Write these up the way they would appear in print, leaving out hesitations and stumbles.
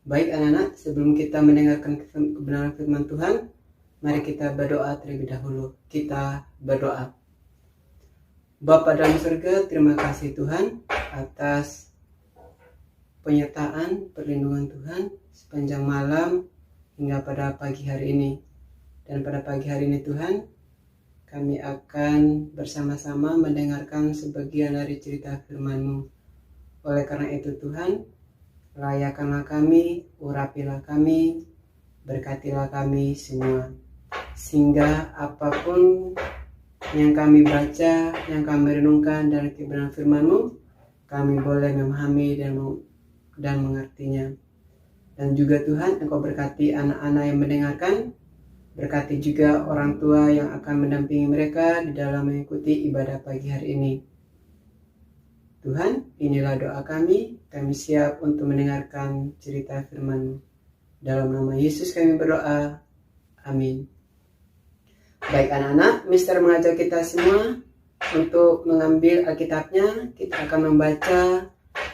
Baik anak-anak, sebelum kita mendengarkan kebenaran firman Tuhan, mari kita berdoa terlebih dahulu. Kita berdoa. Bapa dalam surga, terima kasih Tuhan atas penyertaan, perlindungan Tuhan sepanjang malam hingga pada pagi hari ini. Dan pada pagi hari ini Tuhan, kami akan bersama-sama mendengarkan sebagian dari cerita firman-Mu. Oleh karena itu Tuhan, layakanlah kami, urapilah kami, berkatilah kami semua. Sehingga apapun yang kami baca, yang kami renungkan dari kebenaran firman-Mu, kami boleh memahami dan mengertinya. Dan juga Tuhan, Engkau berkati anak-anak yang mendengarkan, berkati juga orang tua yang akan mendampingi mereka di dalam mengikuti ibadah pagi hari ini. Tuhan, inilah doa kami siap untuk mendengarkan cerita firman-Mu. Dalam nama Yesus kami berdoa, amin. Baik anak-anak, Mister mengajak kita semua untuk mengambil Alkitabnya. Kita akan membaca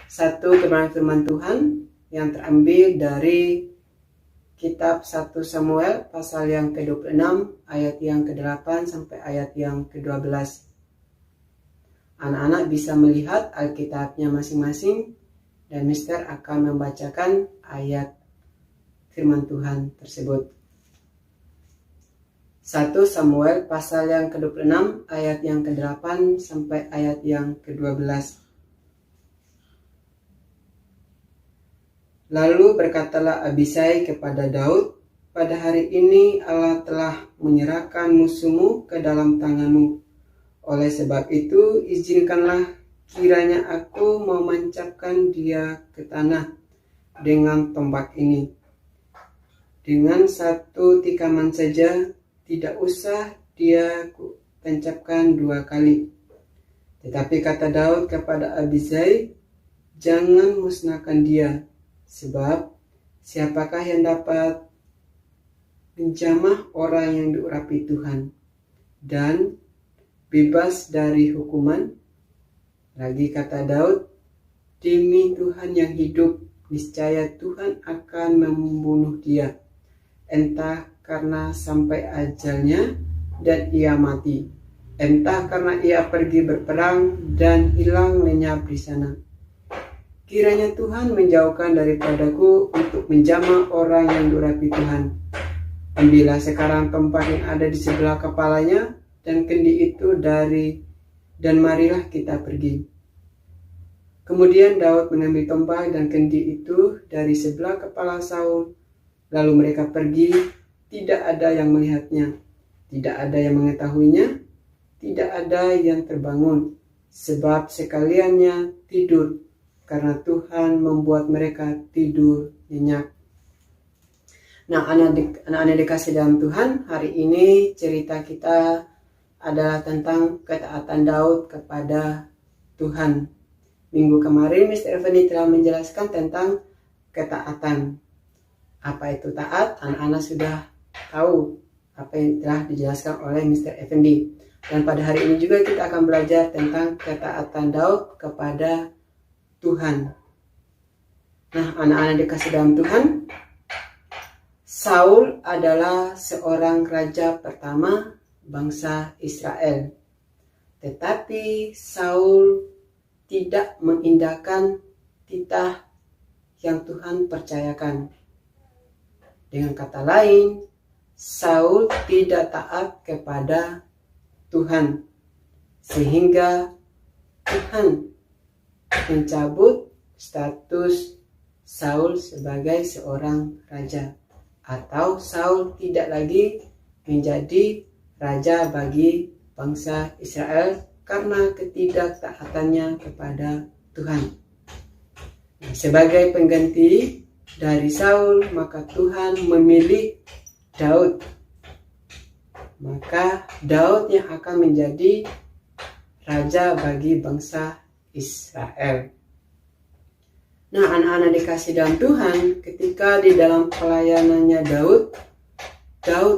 satu kebenaran firman Tuhan yang terambil dari kitab 1 Samuel pasal yang ke-26 ayat yang ke-8 sampai ayat yang ke-12. Anak-anak bisa melihat Alkitabnya masing-masing dan Mister akan membacakan ayat firman Tuhan tersebut. 1 Samuel pasal yang ke-26 ayat yang ke-8 sampai ayat yang ke-12. Lalu berkatalah Abisai kepada Daud, "Pada hari ini Allah telah menyerahkan musuhmu ke dalam tanganmu. Oleh sebab itu, izinkanlah kiranya aku memancapkan dia ke tanah dengan tombak ini. Dengan satu tikaman saja, tidak usah dia tancapkan 2 kali." Tetapi kata Daud kepada Abisai, "Jangan musnahkan dia, sebab siapakah yang dapat menjamah orang yang diurapi Tuhan dan bebas dari hukuman?" Lagi kata Daud, "Demi Tuhan yang hidup, niscaya Tuhan akan membunuh dia, entah karena sampai ajalnya dan ia mati, entah karena ia pergi berperang dan hilang lenyap di sana. Kiranya Tuhan menjauhkan daripadaku untuk menjamah orang yang diurapi Tuhan. Ambillah sekarang tombak yang ada di sebelah kepalanya dan kendi itu dan marilah kita pergi." Kemudian Daud mengambil tombak dan kendi itu dari sebelah kepala Saul. Lalu mereka pergi, tidak ada yang melihatnya, tidak ada yang mengetahuinya, tidak ada yang terbangun, sebab sekaliannya tidur, karena Tuhan membuat mereka tidur nyenyak. Nah, anak-anak dikasih dalam Tuhan, hari ini cerita kita adalah tentang ketaatan Daud kepada Tuhan. Minggu kemarin Mr. Effendi telah menjelaskan tentang ketaatan. Apa itu taat? Anak-anak sudah tahu apa yang telah dijelaskan oleh Mr. Effendi. Dan pada hari ini juga kita akan belajar tentang ketaatan Daud kepada Tuhan. Nah, anak-anak dikasih dalam Tuhan, Saul adalah seorang raja pertama bangsa Israel. Tetapi Saul tidak mengindahkan titah yang Tuhan percayakan. Dengan kata lain, Saul tidak taat kepada Tuhan, sehingga Tuhan mencabut status Saul sebagai seorang raja, atau Saul tidak lagi menjadi raja bagi bangsa Israel karena ketidaktaatannya kepada Tuhan. Sebagai pengganti dari Saul, maka Tuhan memilih Daud. Maka Daud yang akan menjadi raja bagi bangsa Israel. Nah, anak-anak dikasih dalam Tuhan, ketika di dalam pelayanannya Daud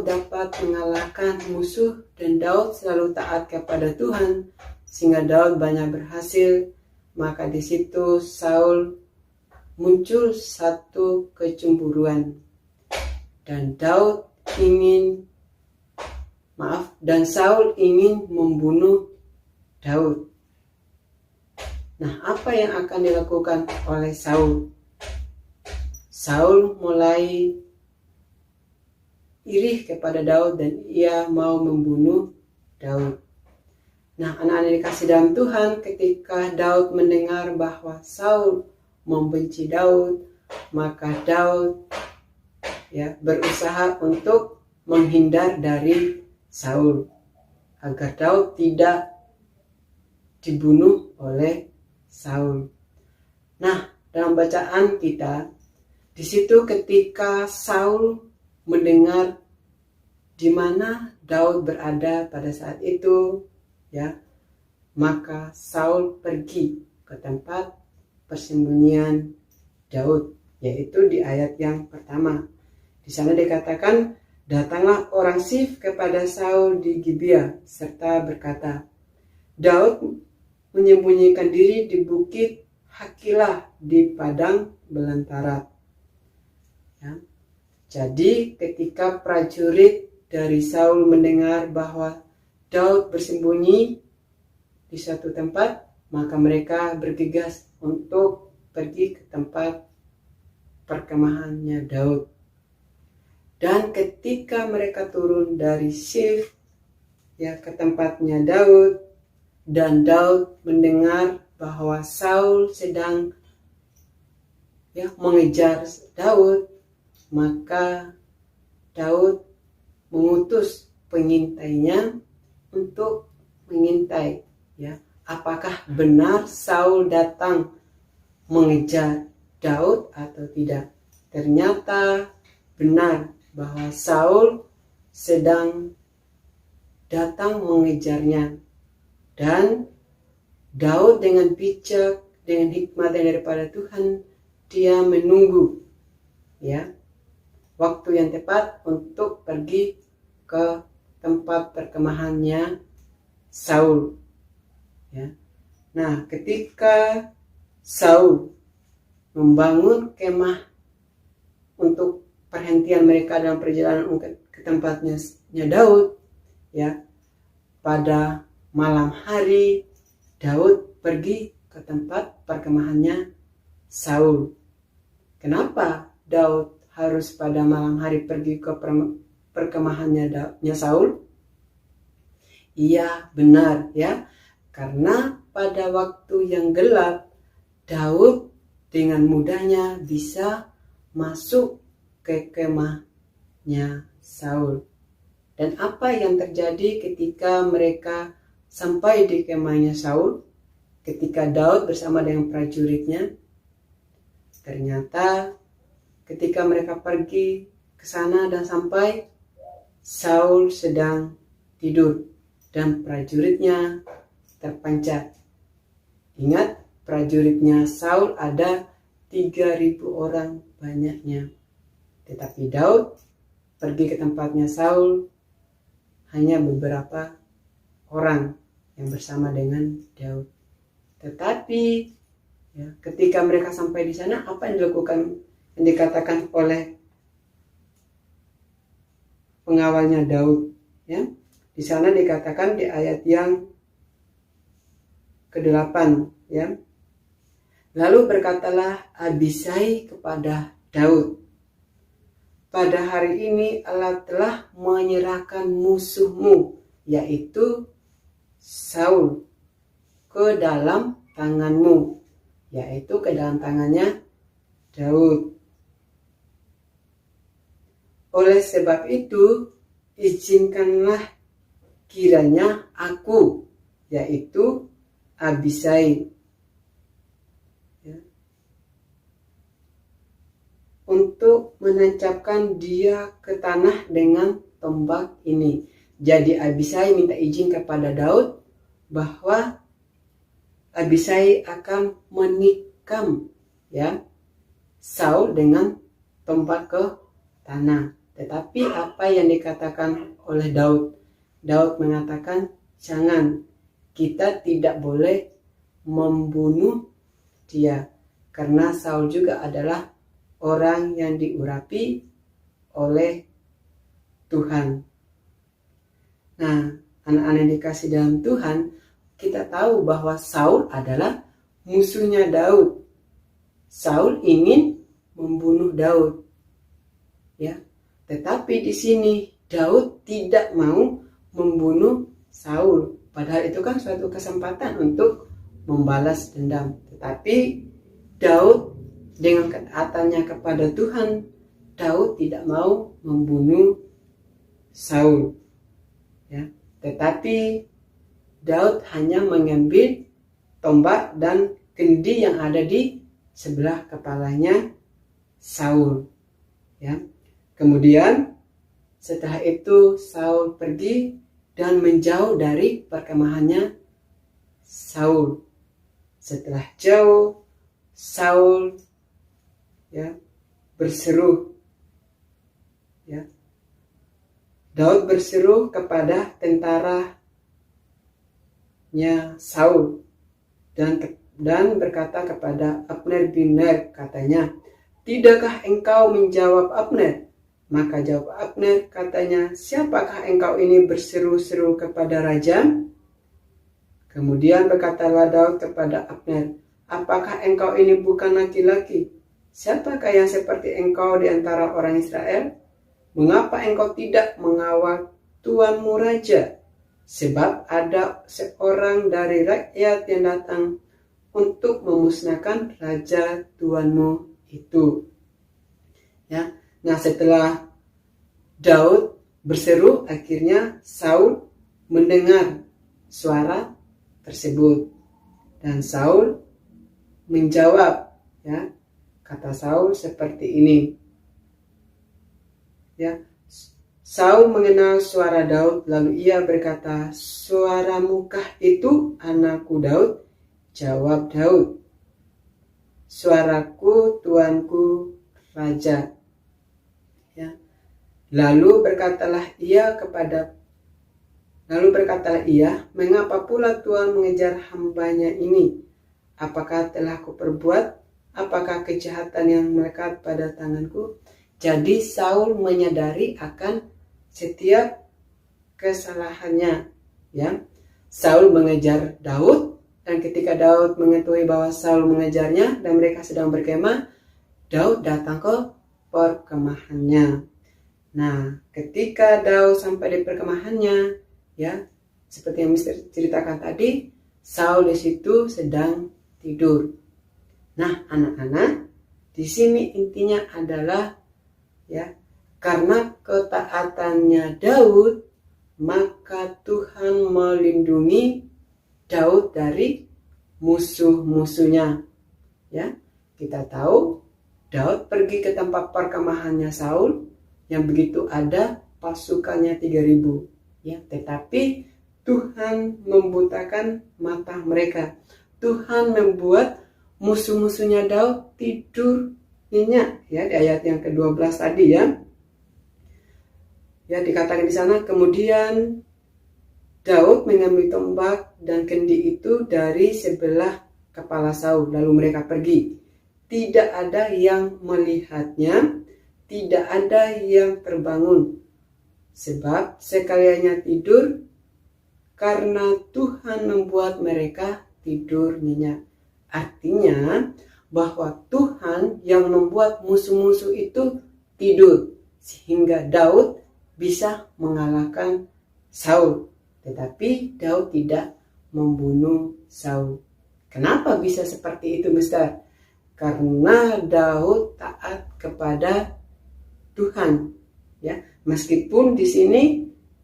dapat mengalahkan musuh dan Daud selalu taat kepada Tuhan sehingga Daud banyak berhasil. Maka di situ Saul muncul satu kecemburuan dan Saul ingin membunuh Daud. Nah, apa yang akan dilakukan oleh Saul? Saul mulai iri kepada Daud dan ia mau membunuh Daud. Nah, anak-anak dikasih dalam Tuhan, ketika Daud mendengar bahwa Saul membenci Daud, maka Daud berusaha untuk menghindar dari Saul agar Daud tidak dibunuh oleh Saul. Nah, dalam bacaan kita di situ ketika Saul mendengar di mana Daud berada pada saat itu, maka Saul pergi ke tempat persembunyian Daud, yaitu di ayat yang pertama. Di sana dikatakan, datanglah orang Sif kepada Saul di Gibea serta berkata, Daud menyembunyikan diri di bukit Hakilah di padang belantara. Jadi ketika prajurit dari Saul mendengar bahwa Daud bersembunyi di suatu tempat, maka mereka bergegas untuk pergi ke tempat perkemahannya Daud. Dan ketika mereka turun dari Sif ke tempatnya Daud, dan Daud mendengar bahwa Saul sedang mengejar Daud, maka Daud mengutus pengintainya untuk mengintai, apakah benar Saul datang mengejar Daud atau tidak. Ternyata benar bahwa Saul sedang datang mengejarnya, dan Daud dengan bijak, dengan hikmat daripada Tuhan, dia menunggu waktu yang tepat untuk pergi ke tempat perkemahannya Saul. Nah, ketika Saul membangun kemah untuk perhentian mereka dalam perjalanan ke tempatnya Daud, pada malam hari Daud pergi ke tempat perkemahannya Saul. Kenapa Daud harus pada malam hari pergi ke perkemahannya Saul? Iya, benar karena pada waktu yang gelap Daud dengan mudahnya bisa masuk ke kemahnya Saul. Dan apa yang terjadi ketika mereka sampai di kemahnya Saul? Ketika Daud bersama dengan prajuritnya, ternyata ketika mereka pergi ke sana dan sampai, Saul sedang tidur dan prajuritnya terpancat. Ingat, prajuritnya Saul ada 3.000 orang banyaknya. Tetapi Daud pergi ke tempatnya Saul hanya beberapa orang yang bersama dengan Daud. Tetapi ketika mereka sampai di sana, apa yang dilakukan, yang dikatakan oleh pengawalnya Daud? Di sana dikatakan di ayat yang ke-8, lalu berkatalah Abisai kepada Daud, pada hari ini Allah telah menyerahkan musuhmu, yaitu Saul, ke dalam tanganmu, yaitu ke dalam tangannya Daud. Oleh sebab itu, izinkanlah kiranya aku, yaitu Abisai, untuk menancapkan dia ke tanah dengan tombak ini. Jadi Abisai minta izin kepada Daud bahwa Abisai akan menikam Saul dengan tombak ke tanah. Tetapi apa yang dikatakan oleh Daud? Daud mengatakan, jangan, kita tidak boleh membunuh dia. karena Saul juga adalah orang yang diurapi oleh Tuhan. Nah, anak-anak yang dikasih dalam Tuhan, kita tahu bahwa Saul adalah musuhnya Daud. Saul ingin membunuh Daud. Ya. Tetapi di sini Daud tidak mau membunuh Saul. Padahal itu kan suatu kesempatan untuk membalas dendam. Tetapi Daud dengan ketaatannya kepada Tuhan, Daud tidak mau membunuh Saul. Ya. Tetapi Daud hanya mengambil tombak dan kendi yang ada di sebelah kepalanya Saul. Ya. Kemudian setelah itu Saul pergi dan menjauh dari perkemahannya Saul. Setelah jauh, Saul berseru. Ya. Daud berseru kepada tentaranya Saul dan berkata kepada Abner bin Ner, katanya, "Tidakkah engkau menjawab Abner?" Maka jawab Abner, katanya, "Siapakah engkau ini berseru-seru kepada raja?" Kemudian berkatalah Daud kepada Abner, "Apakah engkau ini bukan laki-laki? Siapakah yang seperti engkau di antara orang Israel? Mengapa engkau tidak mengawal tuanmu raja? Sebab ada seorang dari rakyat yang datang untuk memusnahkan raja tuanmu itu." Ya. Nah, setelah Daud berseru, akhirnya Saul mendengar suara tersebut. Dan Saul menjawab, ya. Kata Saul seperti ini. Ya. Saul mengenal suara Daud, lalu ia berkata, "Suaramukah itu, anakku Daud?" Jawab Daud, "Suaraku, tuanku raja." Ya. Lalu berkatalah ia, "Mengapa pula Tuhan mengejar hambanya ini? Apakah telah kuperbuat? Apakah kejahatan yang melekat pada tanganku?" Jadi Saul menyadari akan setiap kesalahannya. Ya. Saul mengejar Daud, dan ketika Daud mengetahui bahwa Saul mengejarnya dan mereka sedang berkemah, Daud datang ke perkemahannya. Nah, ketika Daud sampai di perkemahannya, ya, seperti yang Mister ceritakan tadi, Saul di situ sedang tidur. Nah, anak-anak, di sini intinya adalah, ya, karena ketaatannya Daud, maka Tuhan melindungi Daud dari musuh-musuhnya. Ya, kita tahu Daud pergi ke tempat perkemahannya Saul yang begitu ada pasukannya 3.000. Ya, tetapi Tuhan membutakan mata mereka. Tuhan membuat musuh-musuhnya Daud tidur nyenyak. Ya, di ayat yang ke-12 tadi ya. Ya, dikatakan di sana, kemudian Daud mengambil tombak dan kendi itu dari sebelah kepala Saul, lalu mereka pergi. Tidak ada yang melihatnya, tidak ada yang terbangun, sebab sekaliannya tidur, karena Tuhan membuat mereka tidur nyenyak. Artinya bahwa Tuhan yang membuat musuh-musuh itu tidur, sehingga Daud bisa mengalahkan Saul. Tetapi Daud tidak membunuh Saul. Kenapa bisa seperti itu, Mister? Karena Daud taat kepada Tuhan. Ya, meskipun di sini,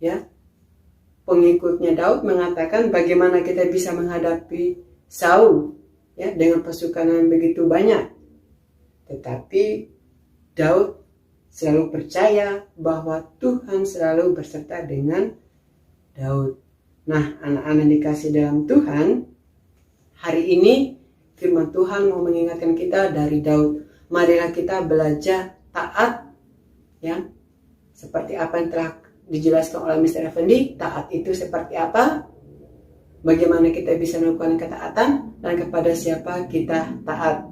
ya, pengikutnya Daud mengatakan bagaimana kita bisa menghadapi Saul, ya, dengan pasukan yang begitu banyak. Tetapi Daud selalu percaya bahwa Tuhan selalu berserta dengan Daud. Nah, anak-anak dikasih dalam Tuhan, hari ini firman Tuhan mau mengingatkan kita dari Daud. Marilah kita belajar taat, ya, seperti apa yang telah dijelaskan oleh Mr. Effendi. Taat itu seperti apa? Bagaimana kita bisa melakukan ketaatan dan kepada siapa kita taat.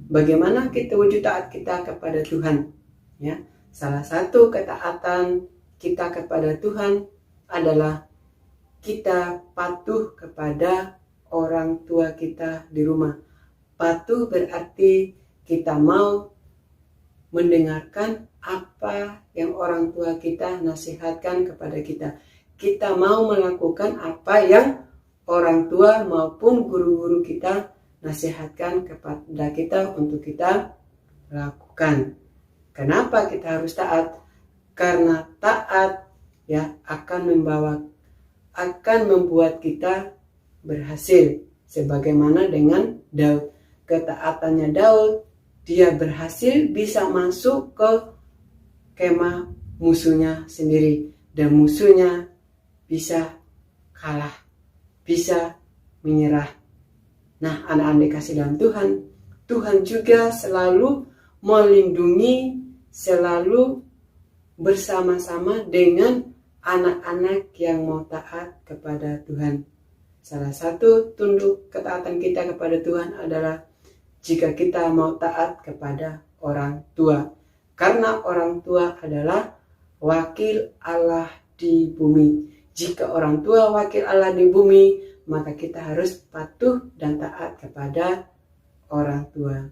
bagaimana kita wujud taat kita kepada Tuhan. Ya, salah satu ketaatan kita kepada Tuhan adalah kita patuh kepada orang tua kita di rumah. Patuh berarti kita mau mendengarkan apa yang orang tua kita nasihatkan kepada kita. Kita mau melakukan apa yang orang tua maupun guru-guru kita nasihatkan kepada kita untuk kita lakukan. Kenapa kita harus taat? Karena taat akan membuat kita berhasil. Sebagaimana dengan Daud. Ketaatannya Daud, dia berhasil bisa masuk ke kemah musuhnya sendiri. Dan musuhnya bisa kalah, bisa menyerah. Nah, anak-anak dikasih dalam Tuhan, Tuhan juga selalu melindungi, selalu bersama-sama dengan anak-anak yang mau taat kepada Tuhan. Salah satu tunduk ketaatan kita kepada Tuhan adalah jika kita mau taat kepada orang tua. Karena orang tua adalah wakil Allah di bumi. Jika orang tua wakil Allah di bumi, maka kita harus patuh dan taat kepada orang tua.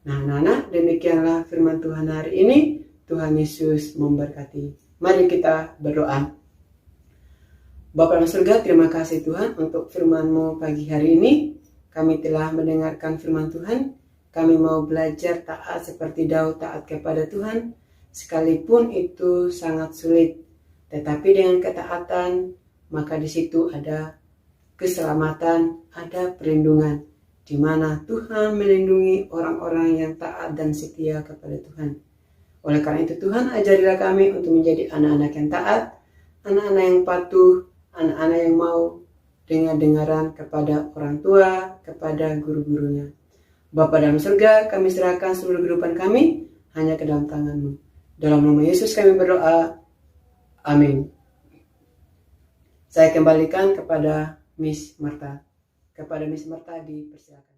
Nah, anak-anak, demikianlah firman Tuhan hari ini. Tuhan Yesus memberkati. Mari kita berdoa. Bapa dalam surga, terima kasih Tuhan untuk firman-Mu pagi hari ini. Kami telah mendengarkan firman Tuhan. Kami mau belajar taat seperti Daud taat kepada Tuhan. Sekalipun itu sangat sulit. Tetapi dengan ketaatan, maka di situ ada keselamatan, ada perlindungan. Di mana Tuhan melindungi orang-orang yang taat dan setia kepada Tuhan. Oleh karena itu Tuhan, ajarilah kami untuk menjadi anak-anak yang taat, anak-anak yang patuh, anak-anak yang mau dengar-dengaran kepada orang tua, kepada guru-gurunya. Bapa dalam surga, kami serahkan seluruh kehidupan kami hanya ke dalam tangan-Mu. Dalam nama Yesus kami berdoa. Amin. Saya kembalikan kepada Miss Marta. Kepada Miss Marta dipersilakan.